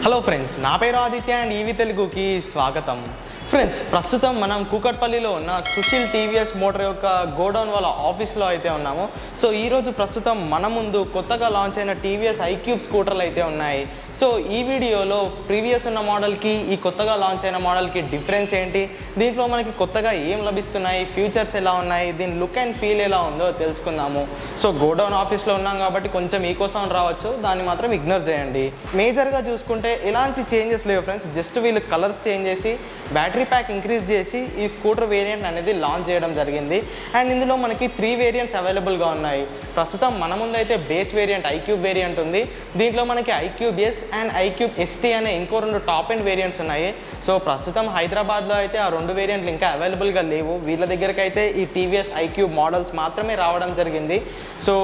Hello friends, నా పేరు Aditya and EV తెలుగుకి స్వాగతం. ఫ్రెండ్స్, ప్రస్తుతం మనం కూకట్పల్లిలో ఉన్న సుశీల్ టీవీఎస్ మోటార్ యొక్క గోడౌన్ వాళ్ళ ఆఫీస్లో అయితే ఉన్నాము. సో ఈరోజు ప్రస్తుతం మన ముందు కొత్తగా లాంచ్ అయిన టీవీఎస్ ఐక్యూబ్ స్కూటర్లు అయితే ఉన్నాయి. సో ఈ వీడియోలో ప్రీవియస్ ఉన్న మోడల్కి ఈ కొత్తగా లాంచ్ అయిన మోడల్కి డిఫరెన్స్ ఏంటి, దీంట్లో మనకి కొత్తగా ఏం లభిస్తున్నాయి, ఫ్యూచర్స్ ఎలా ఉన్నాయి, దీని లుక్ అండ్ ఫీల్ ఎలా ఉందో తెలుసుకుందాము. సో గోడౌన్ ఆఫీస్లో ఉన్నాం కాబట్టి కొంచెం ఈకో సౌండ్ రావచ్చు, దాన్ని మాత్రం ఇగ్నోర్ చేయండి. మేజర్గా చూసుకుంటే ఎలాంటి చేంజెస్ లేవు ఫ్రెండ్స్. జస్ట్ వీళ్ళు కలర్స్ చేంజ్ చేసి బ్యాటరీ ప్యాక్ ఇంక్రీజ్ చేసి ఈ స్కూటర్ వేరియంట్ అనేది లాంచ్ చేయడం జరిగింది. అండ్ ఇందులో మనకి 3 వేరియంట్స్ అవైలబుల్గా ఉన్నాయి. ప్రస్తుతం మన ముందు అయితే బేస్ వేరియంట్ ఐక్యూబ్ వేరియంట్ ఉంది. దీంట్లో మనకి iQube S and iQube ST అనే ఇంకో 2 టాప్ ఎండ్ వేరియంట్స్ ఉన్నాయి. సో ప్రస్తుతం హైదరాబాద్లో అయితే ఆ 2 వేరియంట్లు ఇంకా అవైలబుల్గా లేవు. వీళ్ళ దగ్గరికి అయితే ఈ టీవీఎస్ ఐక్యూబ్ మోడల్స్ మాత్రమే రావడం జరిగింది. సో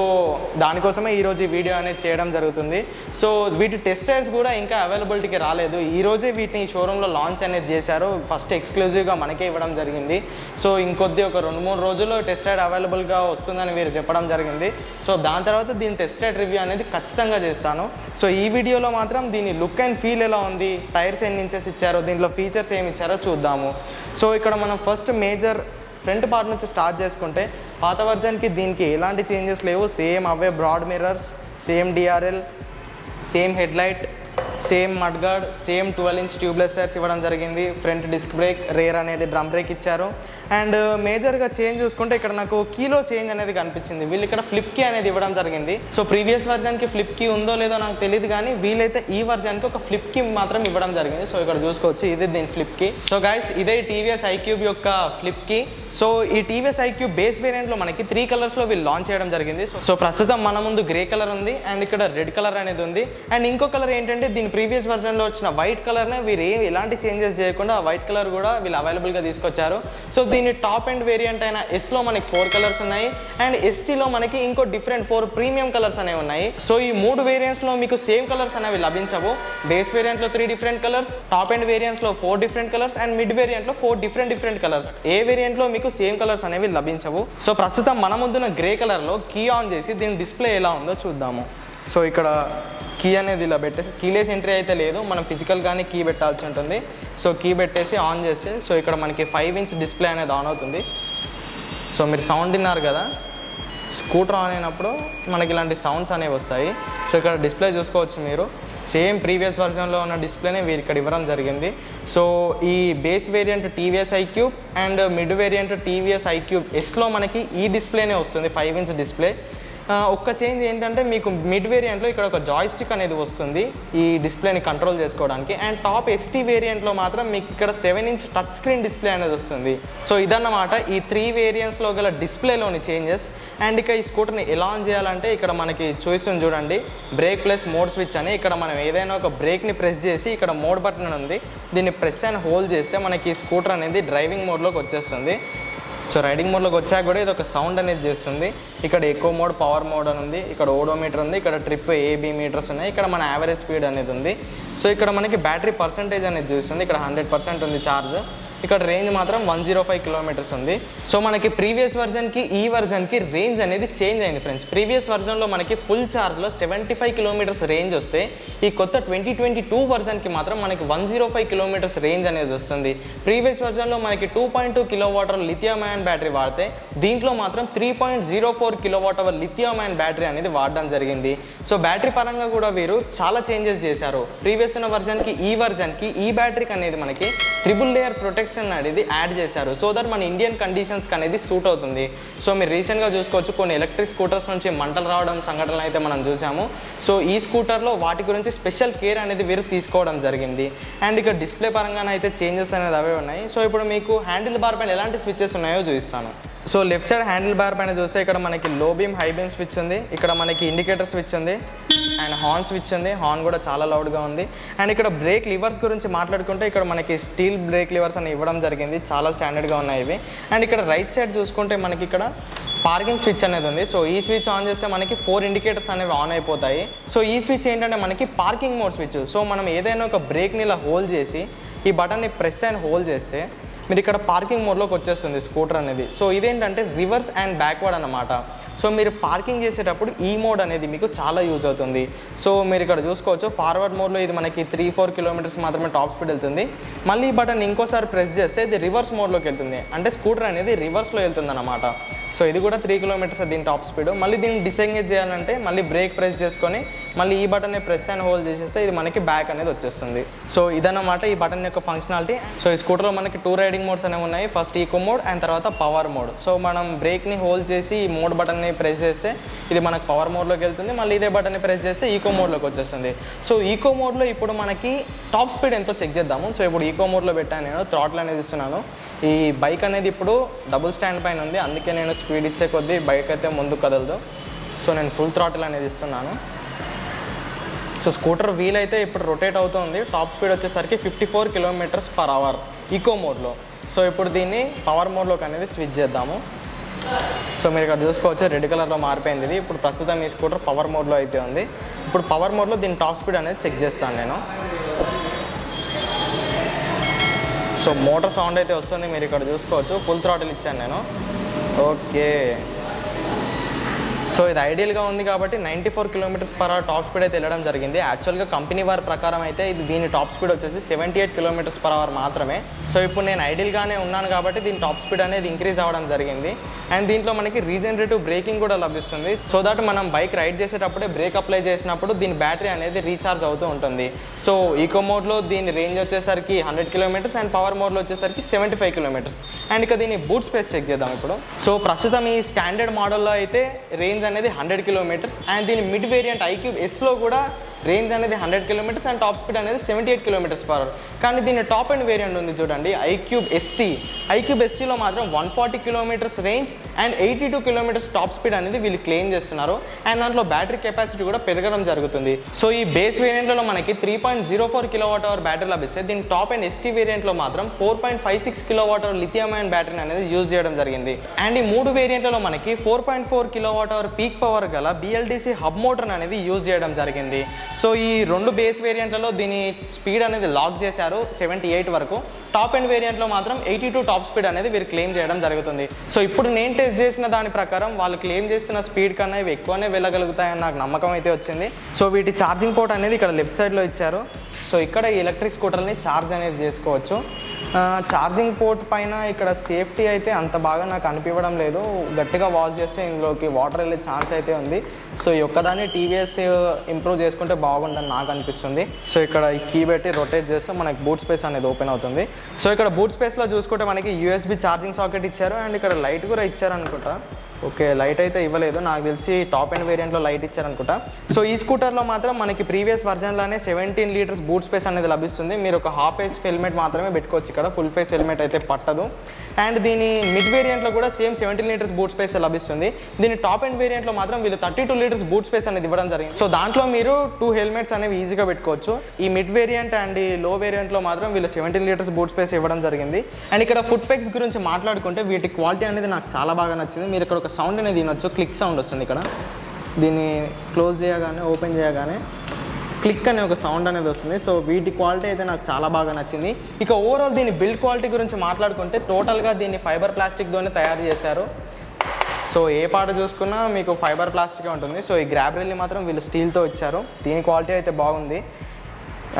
దానికోసమే ఈరోజు ఈ వీడియో అనేది చేయడం జరుగుతుంది. సో వీటి టెస్ట్ రైడ్స్ కూడా ఇంకా అవైలబిలిటీకి రాలేదు. ఈరోజే వీటిని షోరూంలో లాంచ్ అనేది చేశారు. ఫస్ట్ ఎక్స్క్లూజివ్గా మనకే ఇవ్వడం జరిగింది. సో ఇంకొద్ది ఒక 2-3 రోజుల్లో టెస్ట్ రైడ్ అవైలబుల్గా వస్తుందని వీరు చెప్పడం జరిగింది. సో దాని తర్వాత దీని టెస్ట్ రైడ్ రివ్యూ అనేది ఖచ్చితంగా చేస్తాను. సో ఈ వీడియోలో మాత్రం దీని లుక్ అండ్ ఫీల్ ఎలా ఉంది, టైర్స్ ఎన్ని ఇంచెస్ ఇచ్చారో, దీంట్లో ఫీచర్స్ ఏమి ఇచ్చారో చూద్దాము. సో ఇక్కడ మనం ఫస్ట్ మేజర్ ఫ్రంట్ పార్ట్ నుంచి స్టార్ట్ చేసుకుంటే పాత వర్జన్కి దీనికి ఎలాంటి చేంజెస్ లేవు. సేమ్ అవే broad mirrors, same DRL, same headlight, same mudguard, same 12-inch tubeless tyres ఇవ్వడం జరిగింది. ఫ్రంట్ డిస్క్ బ్రేక్, రేర్ అనేది డ్రమ్ బ్రేక్ ఇచ్చారు. అండ్ మేజర్గా చేంజ్ చూసుకుంటే ఇక్కడ నాకు కీలో చేంజ్ అనేది కనిపించింది. వీళ్ళు ఇక్కడ ఫ్లిప్ కీ అనేది ఇవ్వడం జరిగింది. సో ప్రీవియస్ వర్జన్కి ఫ్లిప్ కీ ఉందో లేదో నాకు తెలియదు, కానీ వీళ్ళైతే ఈ వర్జన్కి ఒక ఫ్లిప్ కీ మాత్రం ఇవ్వడం జరిగింది. సో ఇక్కడ చూసుకోవచ్చు, ఇది దీని ఫ్లిప్ కీ. సో గైస్, ఇదే టీవీఎస్ ఐక్యూబ్ యొక్క ఫ్లిప్ కీ. సో ఈ టీవీఎస్ ఐక్యూబ్ బేస్ వేరియంట్లో మనకి 3 కలర్స్లో వీళ్ళు లాంచ్ చేయడం జరిగింది. సో ప్రస్తుతం మన ముందు గ్రే కలర్ ఉంది అండ్ ఇక్కడ రెడ్ కలర్ అనేది ఉంది. అండ్ ఇంకో కలర్ ఏంటంటే దీని ప్రీవియస్ వర్జన్లో వచ్చిన వైట్ కలర్నే వీరు ఎలాంటి చేంజెస్ చేయకుండా ఆ వైట్ కలర్ కూడా వీళ్ళు అవైలబుల్గా తీసుకొచ్చారు. సో దీని టాప్ అండ్ వేరియంట్ అయిన ఎస్లో మనకి 4 కలర్స్ ఉన్నాయి అండ్ ఎస్టీలో మనకి ఇంకో డిఫరెంట్ 4 ప్రీమియం కలర్స్ అనేవి ఉన్నాయి. సో ఈ 3 వేరియంట్స్లో మీకు సేమ్ కలర్స్ అనేవి లభించవు. బేస్ వేరియంట్లో 3 డిఫరెంట్ కలర్స్, టాప్ అండ్ వేరియంట్స్లో 4 డిఫరెంట్ కలర్స్ అండ్ మిడ్ వేరియంట్లో 4 డిఫరెంట్ కలర్స్. ఏ వేరియంట్లో మీకు సేమ్ కలర్స్ అనేవి లభించవు. సో ప్రస్తుతం మన ముందున్న గ్రే కలర్లో కీ ఆన్ చేసి దీని డిస్ప్లే ఎలా ఉందో చూద్దాము. సో ఇక్కడ కీ అనేది ఇలా పెట్టేసి, కీలెస్ ఎంట్రీ అయితే లేదు, మనం ఫిజికల్గానే కీ పెట్టాల్సి ఉంటుంది. సో కీ పెట్టేసి ఆన్ చేస్తే సో ఇక్కడ మనకి 5-inch డిస్ప్లే అనేది ఆన్ అవుతుంది. సో మీరు సౌండ్ విన్నారు కదా, స్కూటర్ ఆన్ అయినప్పుడు మనకి ఇలాంటి సౌండ్స్ అనేవి వస్తాయి. సో ఇక్కడ డిస్ప్లే చూసుకోవచ్చు మీరు, సేమ్ ప్రీవియస్ వర్జన్లో ఉన్న డిస్ప్లేనే వీరు ఇక్కడ ఇవ్వడం జరిగింది. సో ఈ base variant TVS iQube and mid variant TVS iQube ఎస్లో మనకి ఈ డిస్ప్లేనే వస్తుంది, 5-inch డిస్ప్లే. ఒక్క చేంజ్ ఏంటంటే మీకు మిడ్ వేరియంట్లో ఇక్కడ ఒక జాయ్స్టిక్ అనేది వస్తుంది ఈ డిస్ప్లేని కంట్రోల్ చేసుకోవడానికి. అండ్ టాప్ ఎస్టీ వేరియంట్లో మాత్రం మీకు ఇక్కడ 7-inch టచ్ స్క్రీన్ డిస్ప్లే అనేది వస్తుంది. సో ఇదన్నమాట ఈ 3 వేరియంట్స్లో గల డిస్ప్లేలోని చేంజెస్. అండ్ ఇక ఈ స్కూటర్ని ఎలా ఆన్ చేయాలంటే ఇక్కడ మనకి చూస్తుంది చూడండి, బ్రేక్ ప్లస్ మోడ్ స్విచ్ అని. ఇక్కడ మనం ఏదైనా ఒక బ్రేక్ని ప్రెస్ చేసి ఇక్కడ మోడ్ బటన్ ఉంది, దీన్ని ప్రెస్ అండ్ హోల్డ్ చేస్తే మనకి స్కూటర్ అనేది డ్రైవింగ్ మోడ్లోకి వచ్చేస్తుంది. సో రైడింగ్ మోడ్లోకి వచ్చాక కూడా ఇది ఒక సౌండ్ అనేది చేస్తుంది. ఇక్కడ ఎకో మోడ్, పవర్ మోడ్ అని ఉంది, ఇక్కడ ఓడోమీటర్ ఉంది, ఇక్కడ ట్రిప్ AB మీటర్స్ ఉన్నాయి, ఇక్కడ మన యావరేజ్ స్పీడ్ అనేది ఉంది. సో ఇక్కడ మనకి బ్యాటరీ పర్సంటేజ్ అనేది చూస్తుంది, ఇక్కడ 100% ఉంది ఛార్జ్. ఇక్కడ రేంజ్ మాత్రం 105 కిలోమీటర్స్ ఉంది. సో మనకి ప్రీవియస్ వర్జన్కి ఈ వర్జన్కి రేంజ్ అనేది చేంజ్ అయింది ఫ్రెండ్స్. ప్రీవియస్ వర్జన్లో మనకి ఫుల్ ఛార్జ్లో 75 కిలోమీటర్స్ రేంజ్ వస్తే ఈ కొత్త 2022 వర్జన్కి మాత్రం మనకి 105 కిలోమీటర్స్ రేంజ్ అనేది వస్తుంది. ప్రీవియస్ వర్జన్లో మనకి 2.2 kilowatt hour lithium ion battery వాడితే దీంట్లో మాత్రం 3.04 kilowatt hour lithium ion battery అనేది వాడడం జరిగింది. సో బ్యాటరీ పరంగా కూడా వీరు చాలా చేంజెస్ చేశారు. ప్రీవియస్ ఉన్న వర్జన్కి ఈ వర్జన్కి ఈ బ్యాటరీకి అనేది మనకి 3 లేయర్ ప్రొటెక్షన్ అనేది యాడ్ చేశారు. సో దట్ మన ఇండియన్ కండిషన్స్కి అనేది సూట్ అవుతుంది. సో మీరు రీసెంట్గా చూసుకోవచ్చు, కొన్ని ఎలక్ట్రిక్ స్కూటర్స్ నుంచి మంటలు రావడం సంఘటనలు అయితే మనం చూసాము. సో ఈ స్కూటర్లో వాటి గురించి స్పెషల్ కేర్ అనేది వీరు తీసుకోవడం జరిగింది. అండ్ ఇక డిస్ప్లే పరంగానైతే చేంజెస్ అనేది అవే ఉన్నాయి. సో ఇప్పుడు మీకు హ్యాండిల్ బార్ పైన ఎలాంటి స్విచ్చెస్ ఉన్నాయో చూపిస్తాను. So left side handle bar పైన చూస్తే ఇక్కడ మనకి లో బీమ్, హై బీమ్ స్విచ్ ఉంది, ఇక్కడ మనకి ఇండికేటర్ స్విచ్ ఉంది అండ్ హార్న్ స్విచ్ ఉంది. హార్న్ కూడా చాలా లౌడ్గా ఉంది. అండ్ ఇక్కడ బ్రేక్ లివర్స్ గురించి మాట్లాడుకుంటే ఇక్కడ మనకి స్టీల్ బ్రేక్ లివర్స్ అని ఇవ్వడం జరిగింది, చాలా స్టాండర్డ్గా ఉన్నాయి ఇవి. అండ్ ఇక్కడ రైట్ సైడ్ చూసుకుంటే మనకి ఇక్కడ పార్కింగ్ స్విచ్ అనేది ఉంది. సో ఈ స్విచ్ ఆన్ చేస్తే మనకి 4 ఇండికేటర్స్ అనేవి ఆన్ అయిపోతాయి. సో ఈ స్విచ్ ఏంటంటే మనకి పార్కింగ్ మోడ్ స్విచ్. సో మనం ఏదైనా ఒక బ్రేక్ని ఇలా హోల్డ్ చేసి ఈ బటన్ని ప్రెస్ అండ్ హోల్డ్ చేస్తే మీరు ఇక్కడ పార్కింగ్ మోడ్లోకి వచ్చేస్తుంది స్కూటర్ అనేది. సో ఇదేంటంటే రివర్స్ అండ్ బ్యాక్వర్డ్ అన్నమాట. సో మీరు పార్కింగ్ చేసేటప్పుడు ఈ మోడ్ అనేది మీకు చాలా యూజ్ అవుతుంది. సో మీరు ఇక్కడ చూసుకోవచ్చు ఫార్వర్డ్ మోడ్లో ఇది మనకి 3-4 కిలోమీటర్స్ మాత్రమే టాప్ స్పీడ్ వెళ్తుంది. మళ్ళీ ఈ బటన్ ఇంకోసారి ప్రెస్ చేస్తే ఇది రివర్స్ మోడ్లోకి వెళ్తుంది, అంటే స్కూటర్ అనేది రివర్స్లో వెళ్తుంది అన్నమాట. సో ఇది కూడా 3 కిలోమీటర్స్ దీని టాప్ స్పీడ్. మళ్ళీ దీన్ని డిసెంగేజ్ చేయాలంటే మళ్ళీ బ్రేక్ ప్రెస్ చేసుకొని మళ్ళీ ఈ బటన్ని ప్రెస్ అండ్ హోల్డ్ చేసేస్తే ఇది మనకి బ్యాక్ అనేది వచ్చేస్తుంది. సో ఇదన్నమాట ఈ బటన్ యొక్క ఫంక్షనాలిటీ. సో ఈ స్కూటర్లో మనకి 2 రైడింగ్ మోడ్స్ అనేవి ఉన్నాయి. ఫస్ట్ ఈకో మోడ్ అండ్ తర్వాత పవర్ మోడ్. సో మనం బ్రేక్ని హోల్డ్ చేసి ఈ మోడ్ బటన్ని ప్రెస్ చేస్తే ఇది మనకు పవర్ మోడ్లోకి వెళ్తుంది. మళ్ళీ ఇదే బటన్ని ప్రెస్ చేస్తే ఈకో మోడ్లోకి వచ్చేస్తుంది. సో ఈకో మోడ్లో ఇప్పుడు మనకి టాప్ స్పీడ్ ఎంతో చెక్ చేద్దాము. సో ఇప్పుడు ఈకో మోడ్లో పెట్టాను, నేను థ్రాటిల్ అనేది ఇస్తున్నాను. ఈ బైక్ అనేది ఇప్పుడు డబుల్ స్టాండ్ పైన ఉంది, అందుకే నేను స్పీడ్ ఇచ్చే కొద్దీ బైక్ అయితే ముందుకు కదలదు. సో నేను ఫుల్ థ్రాటిల్ అనేది ఇస్తున్నాను. సో స్కూటర్ వీల్ అయితే ఇప్పుడు రొటేట్ అవుతుంది. టాప్ స్పీడ్ వచ్చేసరికి 54 km/h ఈకో మోడ్లో. సో ఇప్పుడు దీన్ని పవర్ మోడ్లోకి అనేది స్విచ్ చేద్దాము. సో మీరు ఇక్కడ చూసుకోవచ్చు రెడ్ కలర్లో మారిపోయింది ఇది. ఇప్పుడు ప్రస్తుతం ఈ స్కూటర్ పవర్ మోడ్లో అయితే ఉంది. ఇప్పుడు పవర్ మోడ్లో దీని టాప్ స్పీడ్ అనేది చెక్ చేస్తాను నేను. సో మోటార్ సౌండ్ అయితే వస్తుంది, మీరు ఇక్కడ చూసుకోవచ్చు. ఫుల్ థ్రాటిల్ ఇచ్చాను నేను. ఓకే, సో ఇది ఐడియల్గా ఉంది కాబట్టి 94 km/h టాప్ స్పీడ్ అయితే వెళ్ళడం జరిగింది. యాక్చువల్గా కంపెనీ వారి ప్రకారం అయితే ఇది దీని టాప్ స్పీడ్ వచ్చేసి 78 km/h మాత్రమే. సో ఇప్పుడు నేను ఐడియల్గానే ఉన్నాను కాబట్టి దీని టాప్ స్పీడ్ అనేది ఇంక్రీజ్ అవ్వడం జరిగింది. అండ్ దీంట్లో మనకి రీజనరేటివ్ బ్రేకింగ్ కూడా లభిస్తుంది. సో దట్ మనం బైక్ రైడ్ చేసేటప్పుడే బ్రేక్ అప్లై చేసినప్పుడు దీని బ్యాటరీ అనేది రీఛార్జ్ అవుతూ ఉంటుంది. సో ఈకో మోడ్లో దీని రేంజ్ వచ్చేసరికి 100 km అండ్ పవర్ మోడ్లో వచ్చేసరికి 75 km. అండ్ ఇక దీని బూట్ స్పేస్ చెక్ చేద్దాం ఇప్పుడు. సో ప్రస్తుతం ఈ స్టాండర్డ్ మోడల్లో అయితే రేంజ్ అనేది 100 km అండ్ దీని మిడ్ వేరియంట్ iQube Sలో కూడా రేంజ్ అనేది 100 km అండ్ టాప్ స్పీడ్ అనేది 78 km/h. కానీ దీని టాప్ అండ్ వేరియంట్ ఉంది చూడండి, iQube ST. iQube STలో మాత్రం 140 km range and 82 km top speed అనేది వీళ్ళు క్లెయిమ్ చేస్తున్నారు. అండ్ దాంట్లో బ్యాటరీ కెపాసిటీ కూడా పెరగడం జరుగుతుంది. సో ఈ బేస్ వేరియంట్లో మనకి 3.04 kWh బ్యాటరీ లభిస్తే దీని టాప్ అండ్ ST వేరియంట్లో మాత్రం 4.56 kWh లిథియం అయాన్ బ్యాటరీ అనేది యూజ్ చేయడం జరిగింది. అండ్ ఈ 3 వేరియంట్లలో మనకి 4.4 kWh పీక్ పవర్ గల BLDC హబ్ మోటార్ అనేది యూజ్ చేయడం జరిగింది. సో ఈ 2 బేస్ వేరియంట్లలో దీని స్పీడ్ అనేది లాక్ చేశారు 78 వరకు. టాప్ అండ్ వేరియంట్లో మాత్రం 82 టాప్ స్పీడ్ అనేది వీరు క్లెయిమ్ చేయడం జరుగుతుంది. సో ఇప్పుడు నేను టెస్ట్ చేసిన దాని ప్రకారం వాళ్ళు క్లెయిమ్ చేసిన స్పీడ్ కన్నా ఇవి ఎక్కువనే వెళ్ళగలుగుతాయని నాకు నమ్మకం అయితే వచ్చింది. సో వీటి ఛార్జింగ్ పోర్ట్ అనేది ఇక్కడ లెఫ్ట్ సైడ్లో ఇచ్చారు. సో ఇక్కడ ఈ ఎలక్ట్రిక్ స్కూటర్ని ఛార్జ్ అనేది చేసుకోవచ్చు. ఛార్జింగ్ పోర్ట్ పైన ఇక్కడ సేఫ్టీ అయితే అంత బాగా నాకు అనిపించడం లేదు. గట్టిగా వాష్ చేస్తే ఇందులోకి వాటర్ వెళ్ళే ఛాన్స్ అయితే ఉంది. సో ఈ ఒక్కదాన్ని TVS ఇంప్రూవ్ చేసుకుంటే బాగుందని నాకు అనిపిస్తుంది. సో ఇక్కడ ఈ కీ పెట్టి రొటేట్ చేస్తే మనకి బూట్ స్పేస్ అనేది ఓపెన్ అవుతుంది. సో ఇక్కడ బూట్ స్పేస్లో చూసుకుంటే మనకి USB ఛార్జింగ్ సాకెట్ ఇచ్చారు అండ్ ఇక్కడ లైట్ కూడా ఇచ్చారు అనుకుంటా. ఓకే, లైట్ అయితే ఇవ్వలేదు, నాకు తెలిసి టాప్ అండ్ వేరియంట్లో లైట్ ఇచ్చారనుకుంటా. సో ఈ స్కూటర్లో మాత్రం మనకి ప్రీవియస్ వర్జన్లోనే 17 లీటర్స్ బూట్ స్పేస్ అనేది లభిస్తుంది. మీరు ఒక హాఫ్ ఫేస్ హెల్మెట్ మాత్రమే పెట్టుకోవచ్చు, ఇక్కడ ఫుల్ ఫేస్ హెల్మెట్ అయితే పట్టదు. అండ్ దీని మిడ్ వేరియంట్లో కూడా సేమ్ 17 లీటర్స్ బూట్ స్పేస్ లభిస్తుంది. దీని టాప్ అండ్ వేరియంట్లో మాత్రం వీళ్ళు 32 లీటర్స్ బూట్ స్పేస్ అనేది ఇవ్వడం జరిగింది. సో దాంట్లో మీరు 2 హెల్మెట్స్ అనేవి ఈజీగా పెట్టుకోవచ్చు. ఈ మిడ్ వేరియంట్ అండ్ ఈ లో వేరియంట్లో మాత్రం వీళ్ళు 17 లీటర్స్ బూట్ స్పేస్ ఇవ్వడం జరిగింది. అండ్ ఇక్కడ ఫుట్ పెగ్స్ గురించి మాట్లాడుకుంటే వీటి క్వాలిటీ అనేది నాకు చాలా బాగా నచ్చింది. మీరు ఇక్కడ ఒక సౌండ్ అనేది వినొచ్చు, క్లిక్ సౌండ్ వస్తుంది. ఇక్కడ దీన్ని క్లోజ్ చేయగానే ఓపెన్ చేయగానే క్లిక్ అనే ఒక సౌండ్ అనేది వస్తుంది. సో వీటి క్వాలిటీ అయితే నాకు చాలా బాగా నచ్చింది. ఇక ఓవరాల్ దీని బిల్డ్ క్వాలిటీ గురించి మాట్లాడుకుంటే టోటల్గా దీన్ని ఫైబర్ ప్లాస్టిక్తోనే తయారు చేశారు. సో ఏ పాట చూసుకున్నా మీకు ఫైబర్ ప్లాస్టికే ఉంటుంది. సో ఈ గ్రాబ్ రైల్ని మాత్రం వీళ్ళు స్టీల్తో ఇచ్చారు. దీని క్వాలిటీ అయితే బాగుంది.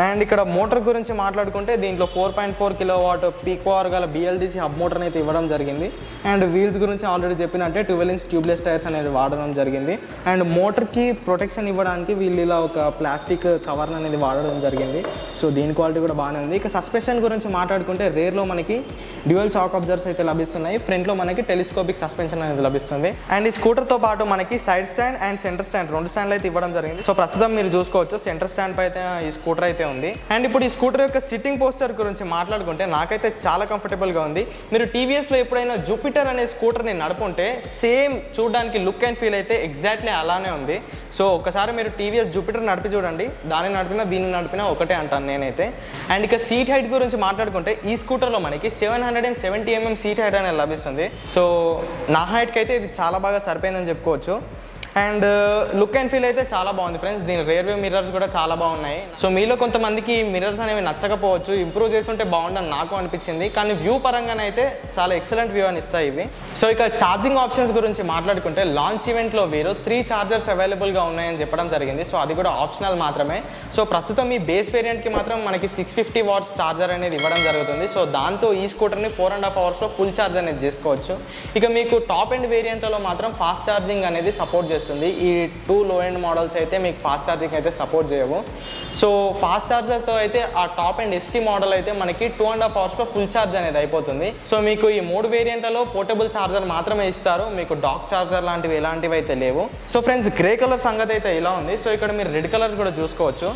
అండ్ ఇక్కడ మోటార్ గురించి మాట్లాడుకుంటే దీంట్లో 4.4 kW పీక్ పవర్ గల BLDC హబ్ మోటార్ అయితే ఇవ్వడం జరిగింది. అండ్ వీల్స్ గురించి ఆల్రెడీ చెప్పినట్టే 12 ఇంచ్ ట్యూబ్లెస్ టైర్స్ అనేది వాడడం జరిగింది. అండ్ మోటార్కి ప్రొటెక్షన్ ఇవ్వడానికి వీళ్ళు ఇలా ఒక ప్లాస్టిక్ కవర్ అనేది వాడడం జరిగింది. సో దీని క్వాలిటీ కూడా బాగానే ఉంది. ఇక సస్పెన్షన్ గురించి మాట్లాడుకుంటే రేర్లో మనకి డ్యూయల్ షాక్ అబ్జర్వర్స్ అయితే లభిస్తున్నాయి. ఫ్రంట్లో మనకి టెలిస్కోపిక్ సస్పెన్షన్ అనేది లభిస్తుంది. అండ్ ఈ స్కూటర్తో పాటు మనకి side stand and centre stand 2 స్టాండ్లు అయితే ఇవ్వడం జరిగింది. సో ప్రస్తుతం మీరు చూసుకోవచ్చు సెంటర్ స్టాండ్ పై అయితే ఈ స్కూటర్ అయితే ఉంది. అండ్ ఇప్పుడు ఈ స్కూటర్ యొక్క సిట్టింగ్ పోస్చర్ గురించి మాట్లాడుకుంటే నాకైతే చాలా కంఫర్టబుల్గా ఉంది. మీరు TVSలో ఎప్పుడైనా జూపిటర్ అనే స్కూటర్ని నడుపుంటే సేమ్ చూడడానికి లుక్ అండ్ ఫీల్ అయితే ఎగ్జాక్ట్లీ అలానే ఉంది. సో ఒకసారి మీరు TVS జూపిటర్ నడిపి చూడండి, దాన్ని నడిపినా దీన్ని నడిపినా ఒకటే అంటాను నేనైతే. అండ్ ఇక సీట్ హైట్ గురించి మాట్లాడుకుంటే ఈ స్కూటర్లో మనకి 770 mm సీట్ హైట్ అనేది లభిస్తుంది. సో నా హైట్కి అయితే ఇది చాలా బాగా సరిపోయిందని చెప్పుకోవచ్చు. అండ్ లుక్ అండ్ ఫీల్ అయితే చాలా బాగుంది ఫ్రెండ్స్. దీని రేర్ వ్యూ మిర్రర్స్ కూడా చాలా బాగున్నాయి. సో మీలో కొంతమందికి మిర్రర్స్ అనేవి నచ్చకపోవచ్చు, ఇంప్రూవ్ చేస్తుంటే బాగుండని నాకు అనిపించింది. కానీ వ్యూ పరంగానైతే చాలా ఎక్సలెంట్ వ్యూ అని ఇస్తాయి ఇవి. సో ఇక ఛార్జింగ్ ఆప్షన్స్ గురించి మాట్లాడుకుంటే లాంచ్ ఈవెంట్లో వీరు 3 చార్జర్స్ అవైలబుల్గా ఉన్నాయని చెప్పడం జరిగింది. సో అది కూడా ఆప్షనల్ మాత్రమే. సో ప్రస్తుతం ఈ బేస్ వేరియంట్కి మాత్రం మనకి 650 వాట్స్ ఛార్జర్ అనేది ఇవ్వడం జరుగుతుంది. సో దాంతో ఈ స్కూటర్ని 4.5 అవర్స్లో ఫుల్ ఛార్జ్ అనేది చేసుకోవచ్చు. ఇక మీకు టాప్ ఎండ్ వేరియంట్లలో మాత్రం ఫాస్ట్ ఛార్జింగ్ అనేది సపోర్ట్ చేస్తుంది. ఈ 2 లో ఎండ్ మోడల్స్ అయితే మీకు ఫాస్ట్ ఛార్జింగ్ అయితే సపోర్ట్ చేయవు. సో ఫాస్ట్ ఛార్జర్తో అయితే ఆ టాప్ అండ్ ఎస్టీ మోడల్ అయితే మనకి 2.5 అవర్స్లో ఫుల్ ఛార్జ్ అనేది అయిపోతుంది. సో మీకు ఈ 3 వేరియంట్లలో పోర్టబుల్ ఛార్జర్ మాత్రమే ఇస్తారు, మీకు డాక్ ఛార్జర్ లాంటివి ఎలాంటివి అయితే లేవు. సో ఫ్రెండ్స్ గ్రే కలర్ సంగతి అయితే ఇలా ఉంది. సో ఇక్కడ మీరు రెడ్ కలర్ కూడా చూసుకోవచ్చు.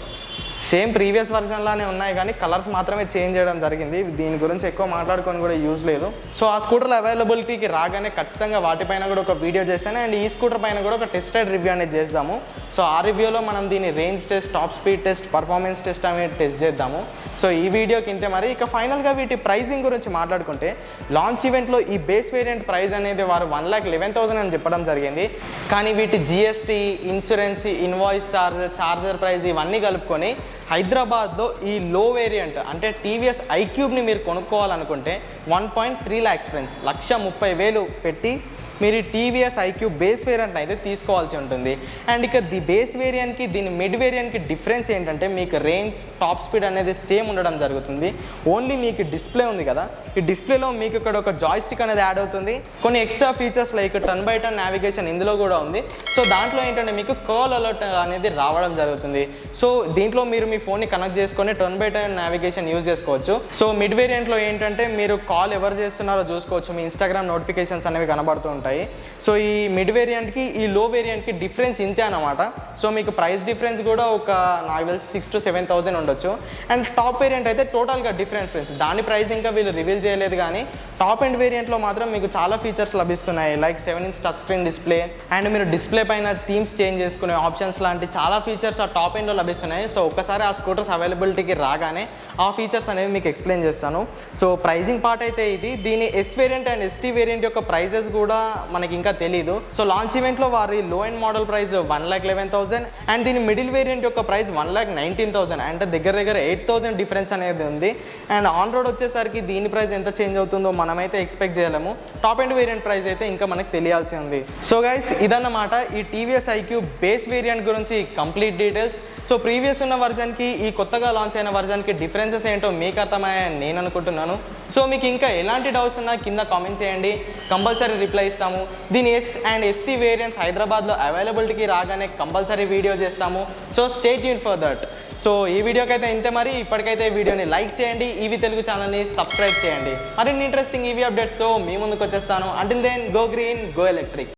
సేమ్ ప్రీవియస్ వర్జన్ లానే ఉన్నాయి కానీ కలర్స్ మాత్రమే చేంజ్ చేయడం జరిగింది. దీని గురించి ఎక్కువ మాట్లాడుకొని కూడా యూజ్ లేదు. సో ఆ స్కూటర్ల అవైలబిలిటీకి రాగానే ఖచ్చితంగా వాటిపైన కూడా ఒక వీడియో చేశాను. అండ్ ఈ స్కూటర్ పైన కూడా ఒక టెస్ట్ రైడ్ రివ్యూ అనేది చేద్దాము. సో ఆ రివ్యూలో మనం దీని range test, top speed test, performance test అనేది టెస్ట్ చేద్దాము. సో ఈ వీడియోకి ఇంతే. మరి ఇక ఫైనల్గా వీటి ప్రైజింగ్ గురించి మాట్లాడుకుంటే లాంచ్ ఈవెంట్లో ఈ బేస్ వేరియంట్ ప్రైస్ అనేది వారు 1,11,000 అని చెప్పడం జరిగింది. కానీ వీటి GST, insurance, invoice charger price ఇవన్నీ కలుపుకొని హైదరాబాద్లో ఈ లో వేరియంట్ అంటే టీవీఎస్ ఐక్యూబ్ని మీరు కొనుక్కోవాలనుకుంటే 1.3 lakhs ఫ్రెండ్స్, 1,30,000 పెట్టి మీరు టీవీఎస్ ఐక్యూ బేస్ వేరియంట్ అయితే తీసుకోవాల్సి ఉంటుంది. అండ్ ఇక ది బేస్ వేరియంట్కి దీని మిడ్ వేరియంట్కి డిఫరెన్స్ ఏంటంటే మీకు రేంజ్, టాప్ స్పీడ్ అనేది సేమ్ ఉండడం జరుగుతుంది. ఓన్లీ మీకు డిస్ప్లే ఉంది కదా, ఈ డిస్ప్లేలో మీకు ఇక్కడ ఒక జాయ్స్టిక్ అనేది యాడ్ అవుతుంది. కొన్ని extra features like turn by turn navigation ఇందులో కూడా ఉంది. సో దాంట్లో ఏంటంటే మీకు కాల్ అలర్ట్ అనేది రావడం జరుగుతుంది. సో దీంట్లో మీరు మీ ఫోన్ని కనెక్ట్ చేసుకొని turn by turn navigation use చేసుకోవచ్చు. సో మిడ్ వేరియంట్లో ఏంటంటే మీరు కాల్ ఎవరు చేస్తున్నారో చూసుకోవచ్చు, మీ ఇన్స్టాగ్రామ్ నోటిఫికేషన్స్ అనేవి కనబడుతూ ఉంటాయి. సో ఈ మిడ్ వేరియంట్కి ఈ లో వేరియంట్కి డిఫరెన్స్ ఇంతే అనమాట. సో మీకు ప్రైస్ డిఫరెన్స్ కూడా ఒక నాకు తెలిసి 6,000 to 7,000 ఉండొచ్చు. అండ్ టాప్ వేరియంట్ అయితే టోటల్గా డిఫరెంట్ ఫ్రెండ్స్. దాని ప్రైస్ ఇంకా వీళ్ళు రివీల్ చేయలేదు. కానీ టాప్ అండ్ వేరియంట్లో మాత్రం మీకు చాలా ఫీచర్స్ లభిస్తున్నాయి. Like 7-inch touch screen display, and మీరు డిస్ప్లే పైన థీమ్స్ చేంజ్ చేసుకునే ఆప్షన్స్ లాంటి చాలా ఫీచర్స్ ఆ టాప్ ఎండ్లో లభిస్తున్నాయి. సో ఒక్కసారి ఆ స్కూటర్స్ అవైలబిలిటీకి రాగానే ఆ ఫీచర్స్ అనేవి మీకు ఎక్స్ప్లెయిన్ చేస్తాను. సో ప్రైజింగ్ పార్ట్ అయితే ఇది. దీని yes variant and ST variant యొక్క ప్రైజెస్ కూడా మనకి ఇంకా తెలీదు. సో లాంచ్ ఈవెంట్లో వారి లో ఎండ్ మోడల్ ప్రైస్ 1,11,000 అండ్ దీని మిడిల్ వేరియంట్ యొక్క ప్రైస్ 1,19,000. అంటే దగ్గర 8,000 డిఫరెన్స్ అనేది ఉంది. అండ్ ఆన్ రోడ్ వచ్చేసరికి దీని ప్రైస్ ఎంత చేంజ్ అవుతుందో మనమైతే ఎక్స్పెక్ట్ చేయలేము. టాప్ ఎండ్ వేరియంట్ ప్రైస్ అయితే ఇంకా మనకు తెలియాల్సి ఉంది. సో గైస్ ఇదన్నమాట ఈ టీవీఎస్ ఐక్యూ బేస్ వేరియంట్ గురించి కంప్లీట్ డీటెయిల్స్. సో ప్రీవియస్ ఉన్న వర్జన్కి ఈ కొత్తగా లాంచ్ అయిన వర్జన్కి డిఫరెన్సెస్ ఏంటో మీకు అర్థమయ్యాయని నేను అనుకుంటున్నాను. సో మీకు ఇంకా ఎలాంటి డౌట్స్ ఉన్నా కింద కామెంట్ చేయండి, కంపల్సరీ రిప్లై ఇస్తాము. దీని ఎస్ అండ్ ఎస్టీ వేరియంట్స్ హైదరాబాద్లో అవైలబిలిటీకి రాగానే కంపల్సరీ వీడియో చేస్తాము. So stay tune for that. So ఈ వీడియోకి అయితే ఇంతే. మరి ఇప్పటికైతే వీడియోని లైక్ చేయండి, ఈవీ తెలుగు ఛానల్ని సబ్స్క్రైబ్ చేయండి. మరిన్ని ఇంట్రెస్టింగ్ ఈవీ అప్డేట్స్తో మీ ముందుకు వచ్చేస్తాను. Until then go green, go electric.